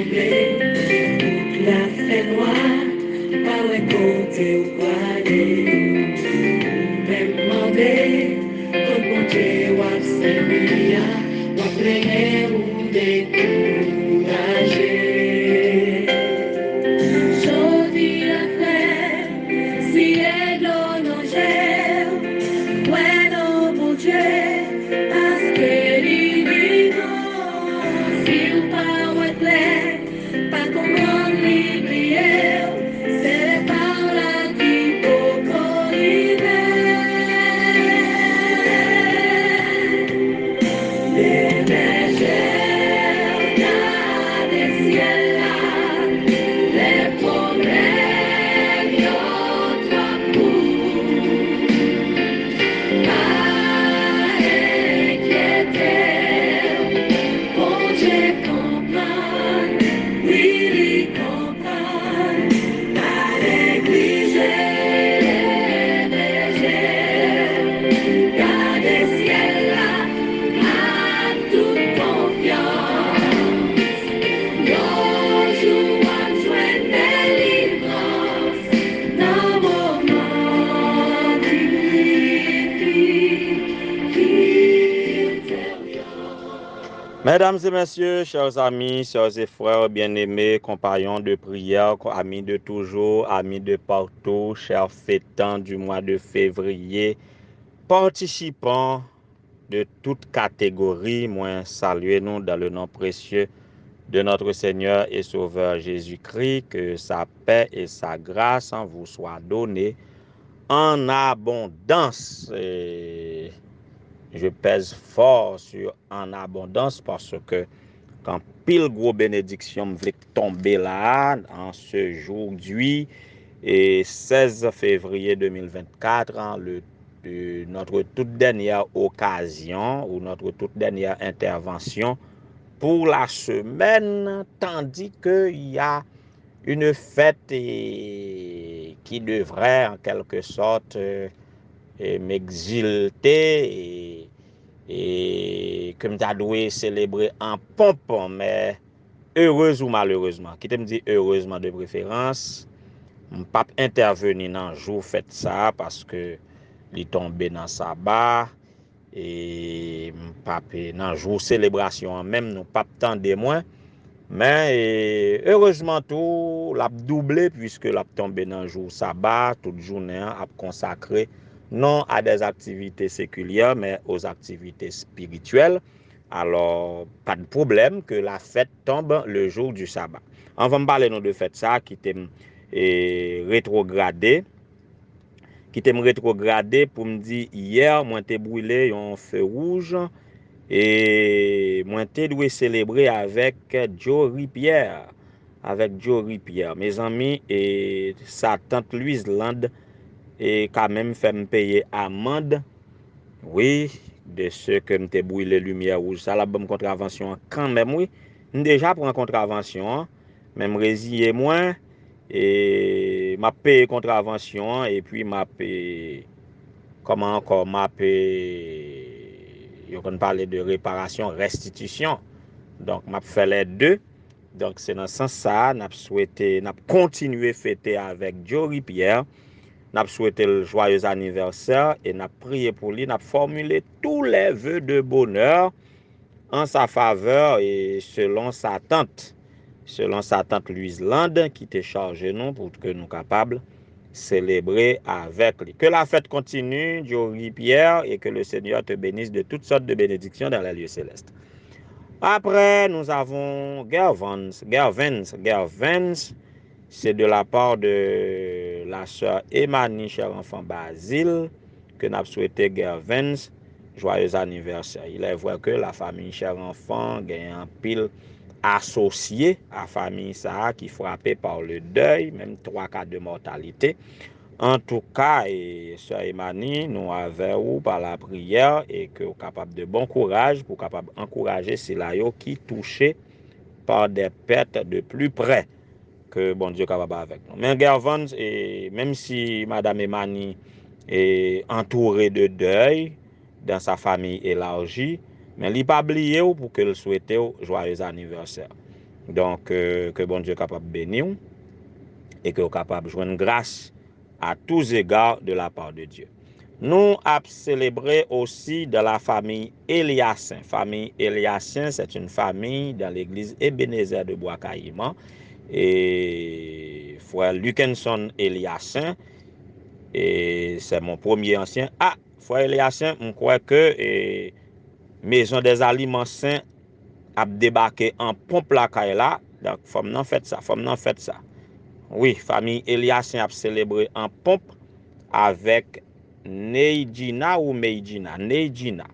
toute la fait noire, pas ouais côté ou pas aller. Même demandé, quand mon Dieu ou servir, ou plein ou découragé. Jodi la flemme, si elle non gère, ouais non mon Dieu, parce que l'ignorance, si ou pas ouais clair, pas comprendre l'hybrière, c'est par là qu'il faut corriger. Les bergères dans les ciels là, les problèmes y'ont trop pour. Pas inquiéter, bon Dieu comprend, oui il comprend. Pas négliger les bergères, gardez ciel là, à toute confiance. Nos jours à joindre délivrance dans moment Mesdames et messieurs, chers amis, chers et frères bien-aimés, compagnons de prière, amis de toujours, amis de partout, chers fêtants du mois de février, participants de toute catégorie, moi saluez nous dans le nom précieux de notre Seigneur et Sauveur Jésus-Christ, que sa paix et sa grâce en vous soient données en abondance. Et je pèse fort sur en abondance parce que quand pile gros bénédiction me voulait tomber là en ce jour du et 16 février 2024, notre toute dernière occasion ou notre toute dernière intervention pour la semaine, tandis qu'il y a une fête qui devrait en quelque sorte m'exilter et que je dois célébrer en pompe, mais heureuse ou malheureusement. Qui te me dit heureusement de préférence, je ne peux pas intervenir dans le jour fait ça parce que il tombé dans sabbat et pas dans le jour célébration même nous pas tant de moins. Mais heureusement tout l'a doublé puisque l'a tombé dans le jour sabbat, toute journée a consacré non à des activités séculières mais aux activités spirituelles. Alors pas de problème que la fête tombe le jour du sabbat. On va me parler de fête ça qui t'est rétrogradé pour me dire hier moi t'ai brûlé un feu rouge. Et moi, je dois célébrer avec Joe Ripière. Mes amis, et sa tante Louise Land, et quand même fait me payer amende. Oui, de ce que je t'ai brûlé lumière rouge. Ça, la bonne contravention, quand même, oui. Déjà pour une contravention, même résilier moins, et m'a payé contravention, et puis m'a payé. Comment encore m'a on parle de réparation, restitution. Donc, m'a fait les deux. Donc, c'est dans ce sens ça, n'a souhaité, n'a continué fêter avec Jory Pierre. N'a souhaité le joyeux anniversaire et n'a prié pour lui, n'a formulé tous les vœux de bonheur en sa faveur et selon sa tante Louise Land qui te chargé nous pour que nous capables célébrer avec lui. Que la fête continue, Jory Pierre, et que le Seigneur te bénisse de toutes sortes de bénédictions dans les lieux célestes. Après, nous avons Gervans, c'est de la part de la sœur Emani, cher enfant Basile, que nous avons souhaité Gervans, joyeux anniversaire. Il est vrai que la famille, cher enfant, gagne un pile associé à la famille ça qui frappée par le deuil, même 3 cas de mortalité. En tout cas, sœur Emani, nous avons par la prière et que vous capable de bon courage pour capable encourager ces laïcs qui touchés par des pertes de plus près que bon Dieu capable avec nous. Mais Gervans, et même si Madame Emani est entourée de deuil dans sa famille élargie, mais il n'a pas oublié pour que le souhaite joyeux anniversaire. Donc, que bon Dieu capable de bénir et que vous capable de joindre grâce à tous égards de la part de Dieu. Nous avons célébré aussi de la famille Eliassin. Famille Eliassin, c'est une famille dans l'église Ebenezer de Bois-Caïman. Et frère Lukenson Eliassin, et c'est mon premier ancien. Ah, frère Eliassin, je crois que Maison des Aliments Saints a débarqué en pompe la caille là. Donc, faut m'en fait ça, Oui, famille Eliassin a célébré en pompe avec Neidjina ou Meidjina, Neidjina.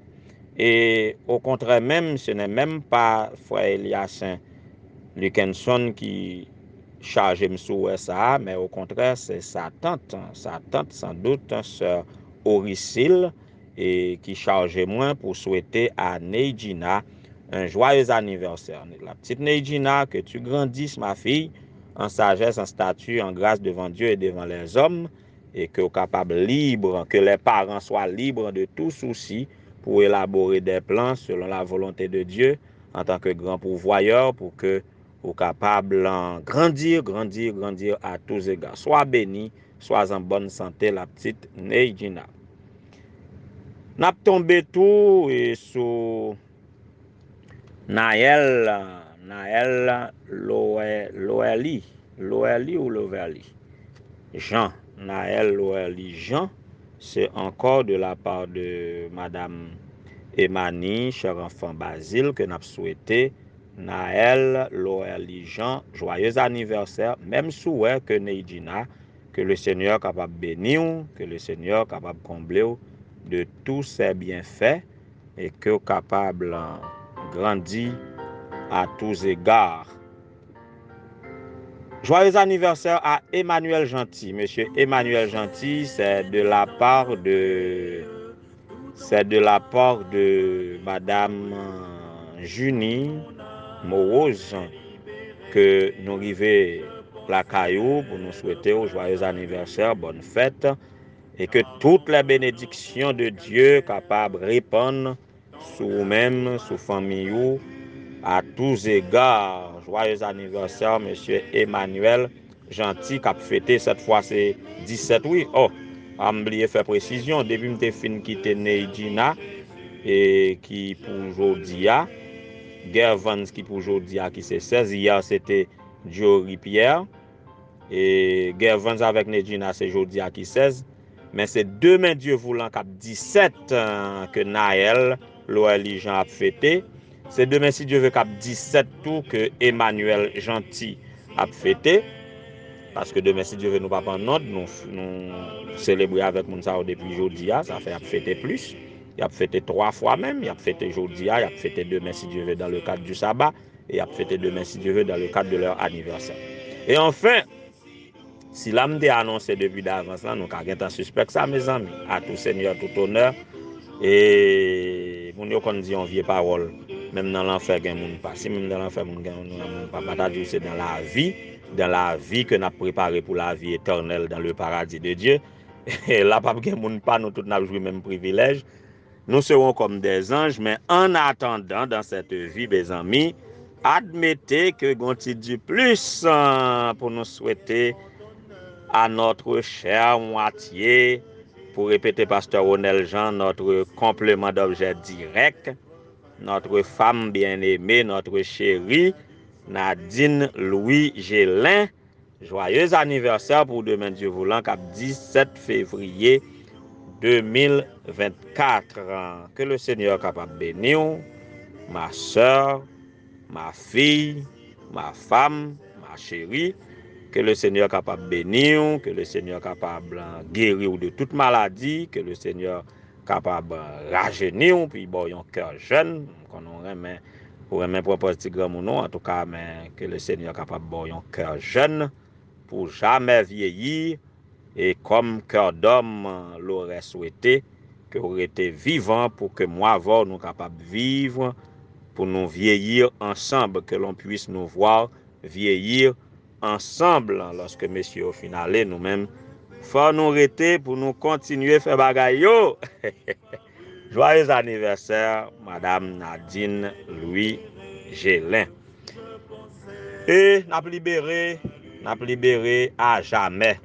Et au contraire même, ce n'est même pas frère Eliassin Lukenson qui charge m'sou ça, mais au contraire, c'est sa tante sans doute, sœur Oricile, et qui charge moi pour souhaiter à Neidjina un joyeux anniversaire. La petite Neidjina, que tu grandisses, ma fille, en sagesse, en statut, en grâce devant Dieu et devant les hommes, et que capable libre, que les parents soient libres de tout souci pour élaborer des plans selon la volonté de Dieu en tant que grand pourvoyeur pour que vous capable de grandir à tous égards. Sois béni, sois en bonne santé, la petite Neidjina. N'a tombé tout et sous Naël Loeli ou Loveli. Jean, Naël Loeli Jean, c'est encore de la part de Madame Emani, cher enfant Basile, que nous souhaité Naël Loeli Jean, joyeux anniversaire, même souhait que Neidjina, que le Seigneur capable de bénir, que le Seigneur capable de combler de tous ses bienfaits et que capable de grandir à tous égards. Joyeux anniversaire à Emmanuel Gentil. Monsieur Emmanuel Gentil, c'est de la part de Madame Junie Morose que nous arrivons la caillou pour nous souhaiter au joyeux anniversaire, bonne fête, et que toutes les bénédictions de Dieu capables de répondre sur vous-même, sur famille, à tous égards. Joyeux anniversaire, monsieur Emmanuel Gentil, qui a fêté cette fois, c'est 17, oui. Oh, j'ai oublié de faire précision. Depuis que je fin quitter Neidjina, et qui pour aujourd'hui, Gervans qui pour aujourd'hui, qui c'est 16. Hier, c'était Jory Pierre. Et Gervans avec Neidjina, c'est aujourd'hui qui 16. Mais c'est demain, Dieu voulant, qui 17 que Naël, Loeli Jean a fêté. C'est demain, si Dieu veut, cap 17 tout que Emmanuel Gentil a fêté. Parce que demain, si Dieu veut, nous pas prendre note, nous célébrer avec Mounsao depuis aujourd'hui, ça fait fêter plus. Il a fêté 3 fois même. Il a fêté aujourd'hui, il a fêté demain, si Dieu veut, dans le cadre du sabbat. Et il a fêté demain, si Dieu veut, dans le cadre de leur anniversaire. Et enfin, si l'âme a annoncé depuis d'avance, nous avons un suspect ça, mes amis. À tout Seigneur, tout honneur. Et mon yo kon dit on vieille parole, même dans l'enfer gen moun pas. Si même dans l'enfer moun gen moun pas, c'est dans la vie que n'a préparé pour la vie éternelle dans le paradis de Dieu. Et là pas gen moun pas, nous tous n'a joué même privilège. Nous serons comme des anges, mais en attendant dans cette vie, mes amis, admettez que gonti du plus pour nous souhaiter à notre chère moitié, pour répéter Pasteur Ronel Jean, notre complément d'objet direct, notre femme bien-aimée, notre chérie, Nadine Louis Gélin. Joyeux anniversaire pour demain Dieu voulant, cap 17 février 2024. Que le Seigneur capable bénir ma soeur, ma fille, ma femme, ma chérie. Que le Seigneur capable bénir, que le Seigneur capable guérir de toute maladie, que le Seigneur capable rajeunir, puis bon, un cœur jeune, qu'on aurait propre petit grand nom, en tout cas, mais que le Seigneur capable bon, un cœur jeune, pour jamais vieillir, et comme cœur d'homme l'aurait souhaité, que aurait été vivant pour que moi, avant, nous capables de vivre, pour nous vieillir ensemble, que l'on puisse nous voir vieillir ensemble, lorsque messieurs au final nous-mêmes faut nous arrêter pour nous continuer à faire bagaille yo. Joyeux anniversaire Madame Nadine Louis Gélin. Et n'a libéré à jamais.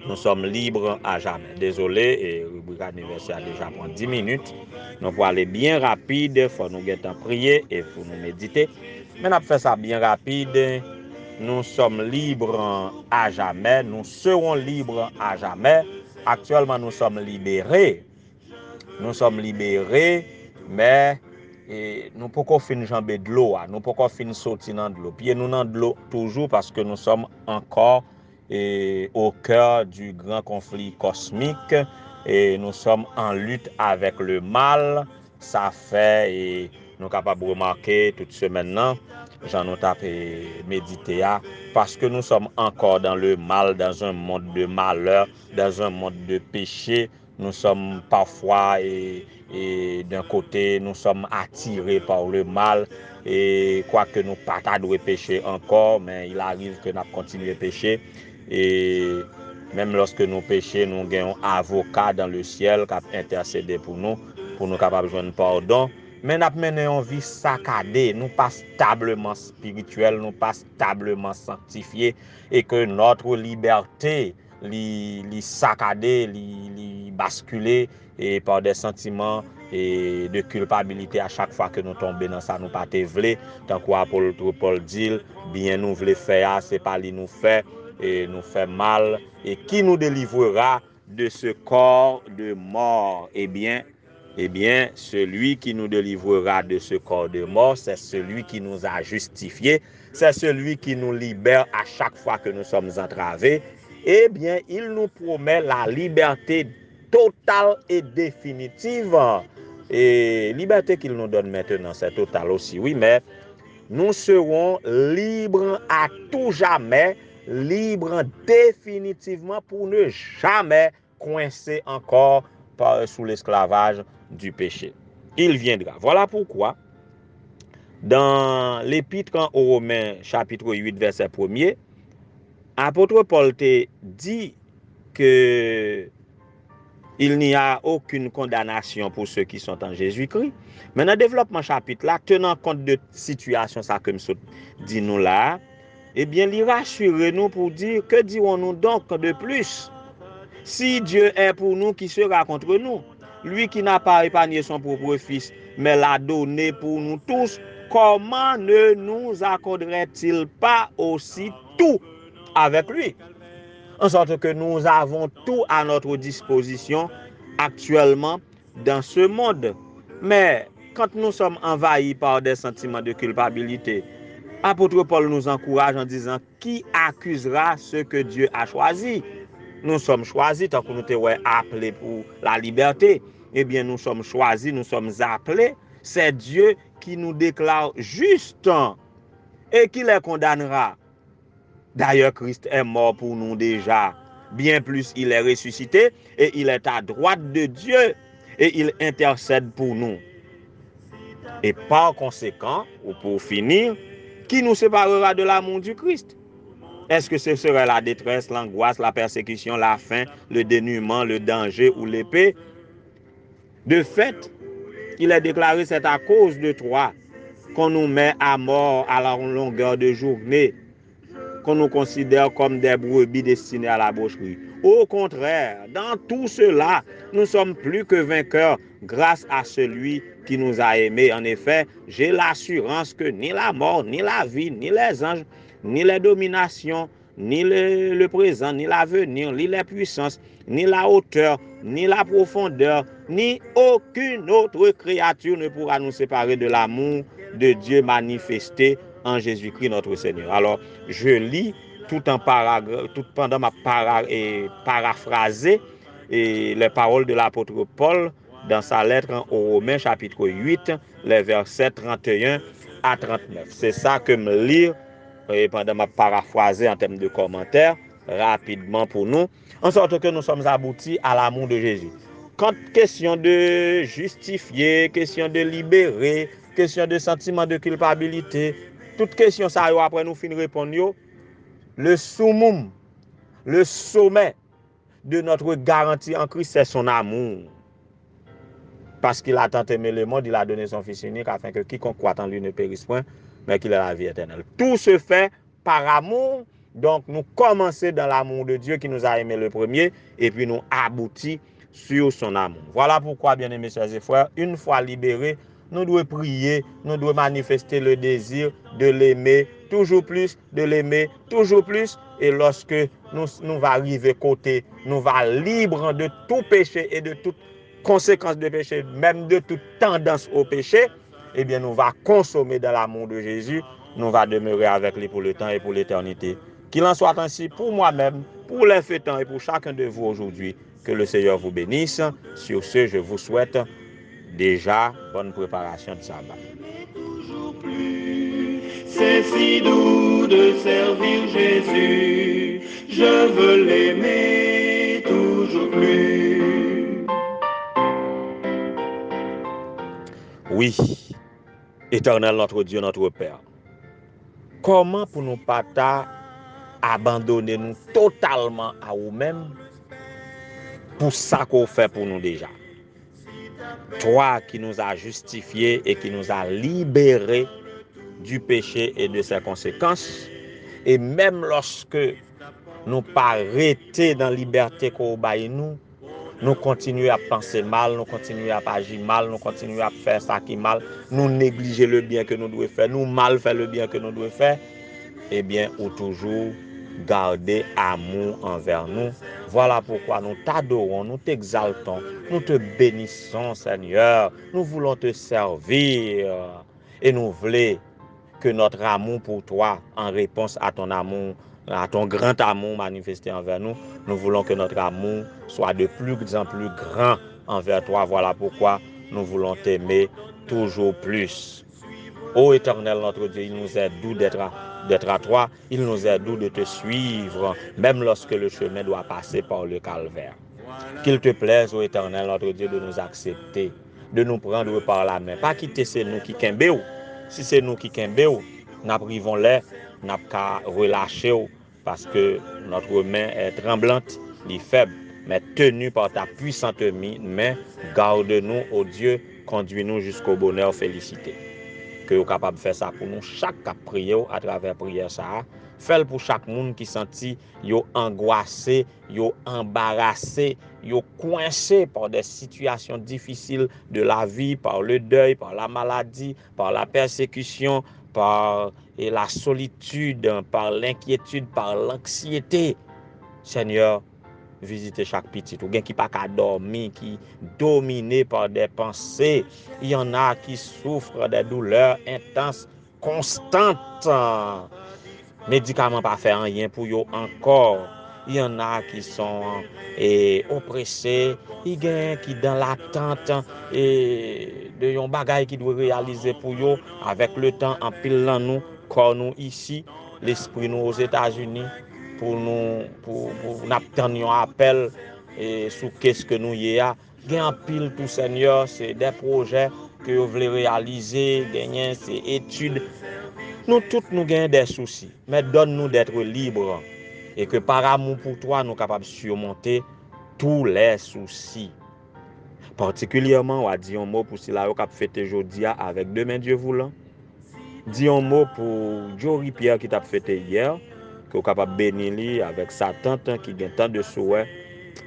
Nous sommes libres à jamais. Désolé, et rubrique anniversaire a déjà pris 10 minutes. Nous pour aller bien rapide, il faut nous prier et faut nous méditer. Mais nous fait ça bien rapide. Nous sommes libres à jamais. Nous serons libres à jamais. Actuellement, nous sommes libérés. Nous sommes libérés, mais nous ne pouvons pas finir jambe de l'eau. Nous ne pouvons pas finir sortir dans de l'eau. Pieds nous dans de l'eau toujours parce que nous sommes encore au cœur du grand conflit cosmique et nous sommes en lutte avec le mal. Ça fait, et nous sommes capables de remarquer toute semaine maintenant, j'en ai tapé méditer, parce que nous sommes encore dans le mal, dans un monde de malheur, dans un monde de péché. Nous sommes parfois, et d'un côté, nous sommes attirés par le mal, et quoique nous pas de pécher encore, mais il arrive que nous continuons à pécher. Et même lorsque nous péchons, nous avons un avocat dans le ciel qui a intercédé pour nous capables de joindre pardon. Mais nous menons une vie saccadée, nous pas stablement spirituel, nous pas stablement sanctifié, et que notre liberté li saccadée, li basculée et par des sentiments et de culpabilité à chaque fois que nous tombons dans ça, nous pas te vle, tant qu'apôtre Paul dit, bien nous voulons faire, c'est pas li nous fait et nous fait mal, et qui nous délivrera de ce corps de mort? Eh bien, celui qui nous délivrera de ce corps de mort, c'est celui qui nous a justifiés, c'est celui qui nous libère à chaque fois que nous sommes entravés. Eh bien, il nous promet la liberté totale et définitive. Et liberté qu'il nous donne maintenant, c'est total aussi, oui, mais nous serons libres à tout jamais, libres définitivement pour ne jamais coincer encore sous l'esclavage du péché. Il viendra. Voilà pourquoi, dans l'épître aux Romains, chapitre 8, verset 1er, apôtre Paul te dit que il n'y a aucune condamnation pour ceux qui sont en Jésus-Christ. Mais dans le développement chapitre là, tenant compte de situation ça que nous dit nous là, eh bien, il rassure nous pour dire, que dirons-nous donc de plus? Si Dieu est pour nous, qui sera contre nous? Lui qui n'a pas épargné son propre fils, mais l'a donné pour nous tous, comment ne nous accorderait-il pas aussi tout avec lui? En sorte que nous avons tout à notre disposition actuellement dans ce monde. Mais quand nous sommes envahis par des sentiments de culpabilité, apôtre Paul nous encourage en disant, qui accusera ceux que Dieu a choisis? Nous sommes choisis, tant que nous sommes appelés pour la liberté. Eh bien, nous sommes choisis, nous sommes appelés. C'est Dieu qui nous déclare justes et qui les condamnera. D'ailleurs, Christ est mort pour nous déjà. Bien plus, il est ressuscité et il est à droite de Dieu et il intercède pour nous. Et par conséquent, ou pour finir, qui nous séparera de l'amour du Christ? Est-ce que ce serait la détresse, l'angoisse, la persécution, la faim, le dénuement, le danger ou l'épée? De fait, il est déclaré, c'est à cause de toi qu'on nous met à mort à la longueur de journée, qu'on nous considère comme des brebis destinées à la boucherie. Au contraire, dans tout cela, nous sommes plus que vainqueurs grâce à celui qui nous a aimés. En effet, j'ai l'assurance que ni la mort, ni la vie, ni les anges, ni les dominations, ni le présent, ni l'avenir, ni les puissances, ni la hauteur, ni la profondeur, ni aucune autre créature ne pourra nous séparer de l'amour de Dieu manifesté en Jésus-Christ notre Seigneur. Alors, je lis tout pendant ma paraphraser les paroles de l'apôtre Paul dans sa lettre aux Romains chapitre 8, les versets 31 à 39. C'est ça que me lire pendant ma paraphraser en termes de commentaires rapidement pour nous, en sorte que nous sommes aboutis à l'amour de Jésus. Quand question de justifier, question de libérer, question de sentiment de culpabilité, toute question ça après nous fin répondre, le summum, le sommet de notre garantie en Christ, c'est son amour. Parce qu'il a tant aimé le monde, il a donné son Fils unique afin que quiconque croit en lui ne périsse point, mais qu'il ait la vie éternelle. Tout se fait par amour. Donc, nous commençons dans l'amour de Dieu qui nous a aimé le premier et puis nous aboutit sur son amour. Voilà pourquoi, bien-aimés sœurs et frères, une fois libérés, nous devons prier, nous devons manifester le désir de l'aimer toujours plus, de l'aimer toujours plus. Et lorsque nous va arriver côté, nous va libre de tout péché et de toute conséquence de péché, même de toute tendance au péché, eh bien, nous va consommer dans l'amour de Jésus, nous va demeurer avec lui pour le temps et pour l'éternité. Qu'il en soit ainsi pour moi-même, pour les fêtants et pour chacun de vous aujourd'hui. Que le Seigneur vous bénisse. Sur ce, je vous souhaite déjà bonne préparation de sabbat. Toujours plus, c'est si doux de servir Jésus. Je veux l'aimer toujours plus. Oui, éternel notre Dieu, notre Père. Comment pour nous pas abandonner nous totalement à nous-mêmes pour ça qu'on fait pour nous déjà? Toi qui nous as justifiés et qui nous as libérés du péché et de ses conséquences, et même lorsque nous pas arrêtés dans la liberté qu'on obéit nous continuons à penser mal, nous continuons à agir mal, nous continuons à faire ça qui est mal, nous négliger le bien que nous devons faire, nous mal faire le bien que nous devons faire, eh bien, ou toujours garder amour envers nous. Voilà pourquoi nous t'adorons, nous t'exaltons, nous te bénissons, Seigneur. Nous voulons te servir et nous voulons que notre amour pour toi, en réponse à ton amour, à ton grand amour manifesté envers nous, nous voulons que notre amour soit de plus en plus grand envers toi. Voilà pourquoi nous voulons t'aimer toujours plus. Ô Éternel, notre Dieu, il nous est doux d'être à toi, il nous est doux de te suivre, même lorsque le chemin doit passer par le calvaire. Qu'il te plaise, ô Éternel, notre Dieu, de nous accepter, de nous prendre par la main. Pas quitter c'est nous qui kembéou. Si c'est nous qui kembéou, nous privons les, nous qu'à relâcher parce que notre main est tremblante, elle est faible, mais tenue par ta puissante main, garde-nous, ô Dieu, conduis-nous jusqu'au bonheur, félicité. Que vous capable de faire ça pour nous, chaque cap prière à travers prière ça. Fais pour chaque monde qui senti yo angoissé, yo embarrassé, yo coincé par des situations difficiles de la vie, par le deuil, par la maladie, par la persécution, par la solitude, par l'inquiétude, par l'anxiété. Seigneur, visiter chaque petit ou bien qui pas qu'à dormir, qui dominé par des pensées. Il y en a qui souffrent des douleurs intenses, constantes. Médicaments pas faire rien pour eux encore. Il y en a qui sont oppressés, il y en a qui dans l'attente et de yon bagay qui doit réaliser pour eux avec le temps en pile dans nous, corps nous ici, l'esprit nous aux États-Unis pour nous n'attendre un appel et sous qu'est-ce que nous y a. Gen en pile tout Seigneur, c'est des projets que vous voulez réaliser, gagner ces études. Nous tous nous gagnons des soucis, mais donne-nous d'être libres et que par amour pour toi, nous sommes capables de surmonter tous les soucis. Particulièrement, on a dit un mot pour cela qui a fêté aujourd'hui avec demain Dieu voulant. Dis un mot pour Jory Pierre qui t'a fêté hier, que vous capable bénir lui avec sa tante qui a tant de souhaits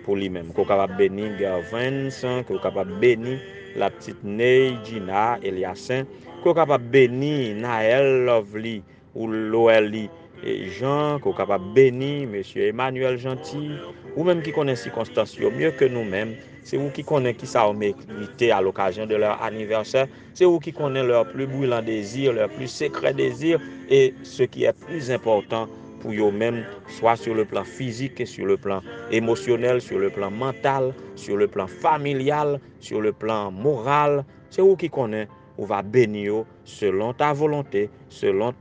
pour lui-même. Que vous capable bénir Gervin, que vous capable bénir la petite Ney, Gina, Eliassin, que vous capable bénir Naël Lovely ou Loeli et Jean, que vous capable bénir monsieur Emmanuel Gentil, ou même qui connaît circonstances mieux que nous-mêmes. C'est vous qui connaissez qui ça a mérité à l'occasion de leur anniversaire. C'est vous qui connaissez leur plus brûlant désir, leur plus secret désir et ce qui est plus important pour eux-mêmes, soit sur le plan physique et sur le plan émotionnel, sur le plan mental, sur le plan familial, sur le plan moral. C'est vous qui connaissez, vous va bénir selon ta volonté, selon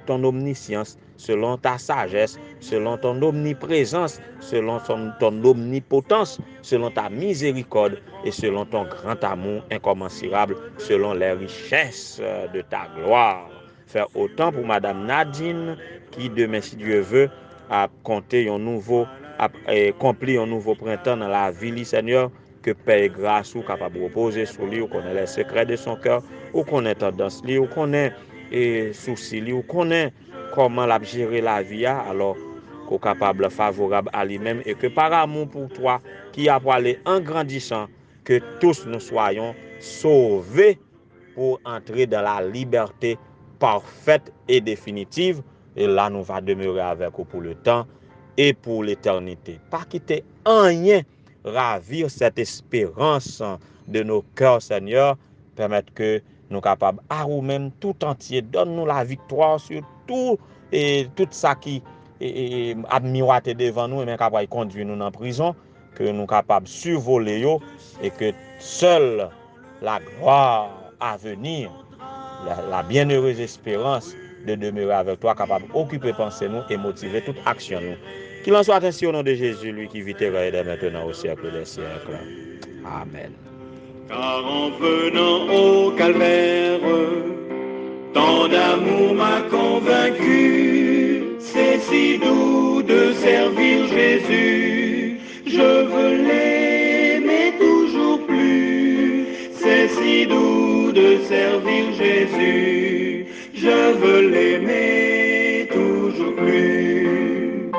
ton omniscience, selon ta sagesse, selon ton omniprésence, selon ton omnipotence, selon ta miséricorde et selon ton grand amour incommensurable, selon les richesses de ta gloire. Faire autant pour Madame Nadine, qui demain, si Dieu veut, a compté un nouveau, a accompli un nouveau printemps dans la vie, Seigneur, que paix et grâce ou capable de reposer sur lui, ou connaît les secrets de son cœur, ou connaît tendance lui, ou connaît et souci li ou connaît comment l'a gérer la vie alors qu'on capable favorable à lui-même et que par amour pour toi qui a pour aller en grandissant que tous nous soyons sauvés pour entrer dans la liberté parfaite et définitive et là nous va demeurer avec vous pour le temps et pour l'éternité. Pas quitter rien ravir cette espérance de nos cœurs, Seigneur, permettre que nous capables à nous-mêmes tout entier, donne-nous la victoire sur tout et tout ça qui a miroité devant nous et même capable conduire nous en prison, que nous capables survoler yo et que seule la gloire à venir, la bienheureuse espérance de demeurer avec toi, capable d'occuper penser nous et motiver toute action nous. Qu'il en soit ainsi au nom de Jésus, lui qui vit et règne dès maintenant au siècle des siècles. Amen. Car en venant au calvaire, tant d'amour m'a convaincu. C'est si doux de servir Jésus. Je veux l'aimer toujours plus. C'est si doux de servir Jésus. Je veux l'aimer toujours plus.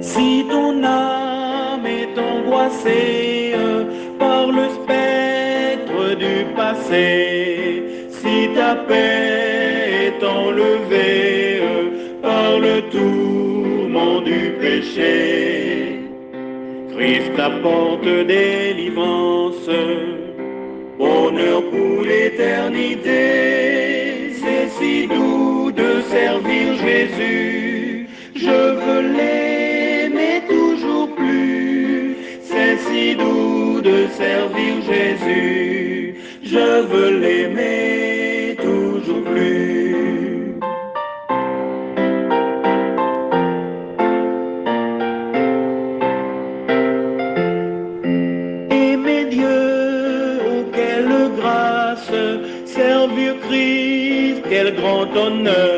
Si ton âme est angoissée par le spectre du passé, si ta paix est enlevée par le tourment du péché, Christ apporte délivrance, bonheur pour l'éternité. C'est si doux de servir Jésus, je veux l'aimer toujours plus. C'est si doux de servir Jésus, je veux l'aimer toujours plus. Aimer Dieu, oh quelle grâce, servir Christ, quel grand honneur.